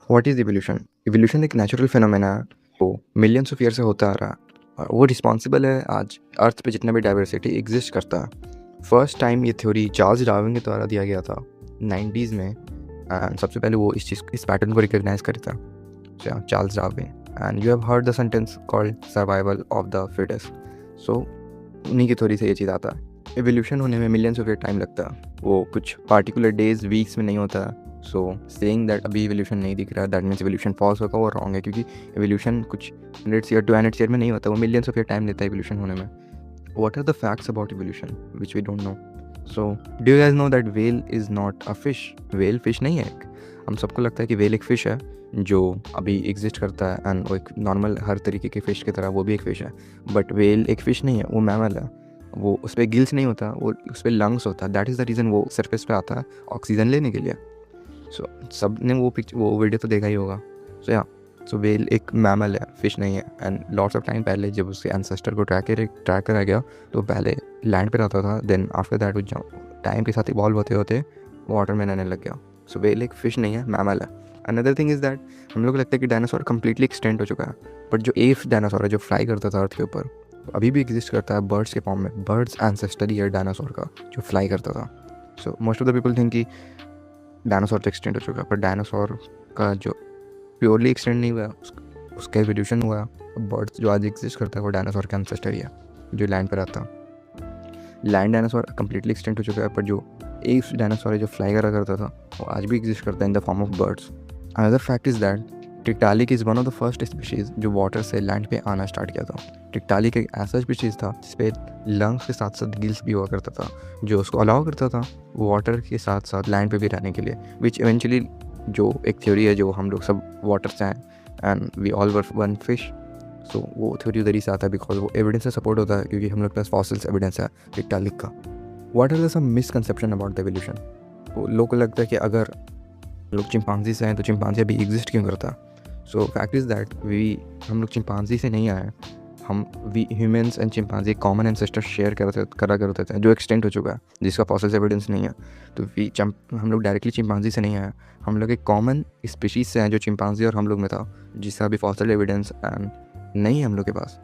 What is evolution? Evolution एक natural phenomena है, वो मिलियंस ऑफ ईयर से होता आ रहा है और वो रिस्पॉन्सिबल है आज अर्थ पे जितना भी डाइवर्सिटी एग्जिस्ट करता है। फर्स्ट टाइम ये थ्योरी चार्ल्स डार्विन के द्वारा दिया गया था 90s में, एंड सबसे पहले वो इस पैटर्न को रिकॉग्नाइज करता था Charles Darwin. And you have heard the sentence called survival of the fittest. So उन्हीं की थ्योरी से ये चीज़ आता है। एवोल्यूशन होने में मिलियंस ऑफ ईयर टाइम लगता है, वो कुछ पार्टिकुलर डेज वीक्स में नहीं होता। सो सेइंग दैट अभी एवोल्यूशन नहीं दिख रहा दैट मीन्स एवोल्यूशन फॉल्स होगा, वो रॉन्ग है, क्योंकि एवोल्यूशन कुछ 100 ईयर 200 ईयर में नहीं होता, वो मिलियंस ऑफ ईयर टाइम लेता है एवोल्यूशन होने में। What are the facts about evolution which we don't know? So do you guys know that whale is not a fish? Whale fish नहीं है। हम सबको लगता है कि व्हेल एक फ़िश है जो अभी एग्जिस्ट करता है, एंड वो एक नॉर्मल हर तरीके के फ़िश की तरह वो भी एक फ़िश है, बट व्हेल एक फ़िश नहीं है, वो मैमल है। वो उस पर गिल्स नहीं होता, वो उस पर लंग्स होता है। दैट इज़ द रीज़न वो सरफेस पे आता है ऑक्सीजन लेने के लिए। सो सब ने वो वीडियो तो देखा ही होगा। सो व्हेल एक मैमल है, फिश नहीं है। एंड लॉट्स ऑफ टाइम पहले जब उसके एंसेस्टर को ट्रैक करा गया तो पहले लैंड पे रहता था, देन आफ्टर दैट वो टाइम के साथ इवॉल्व होते होते वाटर में रहने लग गया। सो व्हेल एक फ़िश नहीं है, मैमल है। अनदर थिंग इज़ दैट हम लोग को लगता है कि डायनासोर कम्प्लीटली एक्सटेंट हो चुका है, बट जो एफ डायनासोर है जो फ्लाई करता था अर्थ के ऊपर, अभी भी एग्जिस्ट करता है बर्ड्स के फॉर्म में। बर्ड्स एंसेस्टर ही है डायनासोर का जो फ्लाई करता था। So most of the people think कि डायनासोर तो एक्सटेंट हो चुका है, पर डायनासोर का जो प्योरली एक्सटेंट नहीं हुआ, उसका एवोल्यूशन हुआ। बर्ड्स जो आज एग्जिस्ट करता है वो डायनासोर का एंसेस्टर ही है जो लैंड पर आता है। लैंड डायनासोर कम्प्लीटली एक्सटेंट हो चुका है, पर जो एफ डायनासोर है जो फ्लाई करा करता था वो आज भी एग्जिस्ट करता है in the form of birds. Another fact is that Tiktaalik is one of the first species जो वाटर से लैंड पे आना स्टार्ट किया था। टिकटालिक एक ऐसा स्पीशीज़ था जिसपे लंग्स के साथ साथ गिल्स भी हुआ करता था, जो उसको अलाउ करता था वाटर के साथ साथ लैंड पे भी रहने के लिए, विच इवेंचुअली जो एक थ्योरी है जो हम लोग सब वाटर से हैं and we all were one fish. So वो थ्योरी उधर ही से आता है बिकॉज वो एविडेंस से सपोर्ट होता है, क्योंकि हम लोग के पास फॉसिल्स एविडेंस है टिकटालिक का। What are the some misconception about the evolution? लोगों को लगता है कि अगर लोग चिंपांजी से हैं तो चिंपांजी अभी एग्जिस्ट क्यों करता? सो फैक्ट इज़ दैट हम लोग चिंपांजी से नहीं आए, we humans and chimpanzee common ancestor share करा करते थे जो एक्सटेंट हो चुका है, जिसका फॉसिल्स एविडेंस नहीं है। तो हम लोग डायरेक्टली चिंपांजी से नहीं आए, हम लोग एक कॉमन स्पीशीज़ से हैं जो चिंपांजी और हम लोग में था, जिसका अभी फॉसिल एविडेंस एंड नहीं है हम लोग के पास।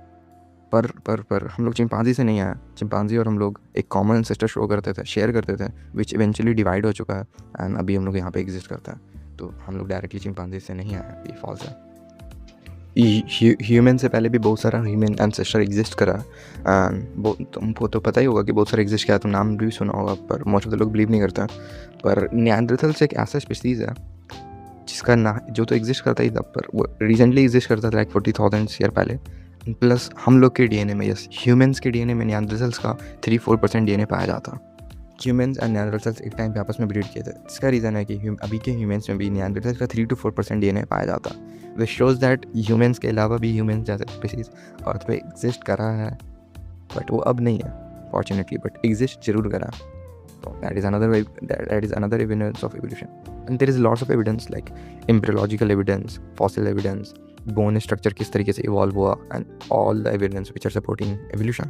पर हम लोग चिंपांजी से नहीं आए, चिंपांजी और हम लोग एक कॉमन एंसेस्टर शो करते थे, शेयर करते थे, विच इवेंचुअली डिवाइड हो चुका है एंड अभी हम लोग यहाँ पे एग्जिस्ट करता है। तो हम लोग डायरेक्टली चिंपांजी से नहीं आए, ये फॉल्स है। ह्यूमन से पहले भी बहुत सारा ह्यूमन एंसेस्टर एग्जिस्ट करा एंड तुमको तो पता ही होगा कि बहुत सारा एग्जिस्ट किया, तुम नाम भी सुना होगा, पर मोस्ट ऑफ द लोग बिलीव नहीं करता। पर निएंडरथल्स एक ऐसा स्पीशीज़ है जिसका ना जो तो एग्जिस्ट करता ही था, पर वो रिसेंटली एग्जिस्ट करता था लाइक 40,000 ईयर पहले। प्लस हम लोग के डीएनए में, यस ह्यूमंस के डीएनए में निएंडरथल्स का 3-4% डीएनए पाया जाता। ह्यूमंस एंड निएंडरथल्स एक टाइम पे आपस में ब्रीड किए थे। इसका रीज़न है कि अभी के ह्यूमंस में भी निएंडरथल्स का 3-4% डीएनए पाया जाता, विच शोज़ दैट ह्यूमंस के अलावा भी ह्यूमंस जैसे स्पीशीज़ अर्थ पे एग्जिस्ट करा है, बट वो अब नहीं है फॉर्चुनेटली, बट एग्जिस्ट जरूर करा। तो that is another evidence of evolution. And there is lots of evidence like embryological evidence, fossil evidence, bone structure किस तरीके से evolve हुआ, and all the evidence which are supporting evolution.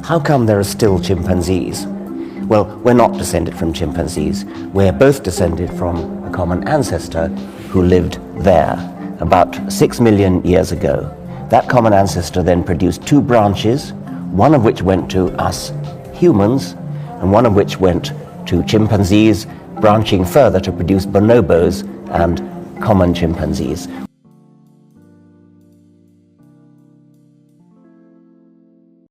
How come there are still chimpanzees? Well, we're not descended from chimpanzees. We're both descended from a common ancestor who lived there about 6 million years ago. That common ancestor then produced two branches, one of which went to us humans, and one of which went to chimpanzees, branching further to produce bonobos and common chimpanzees.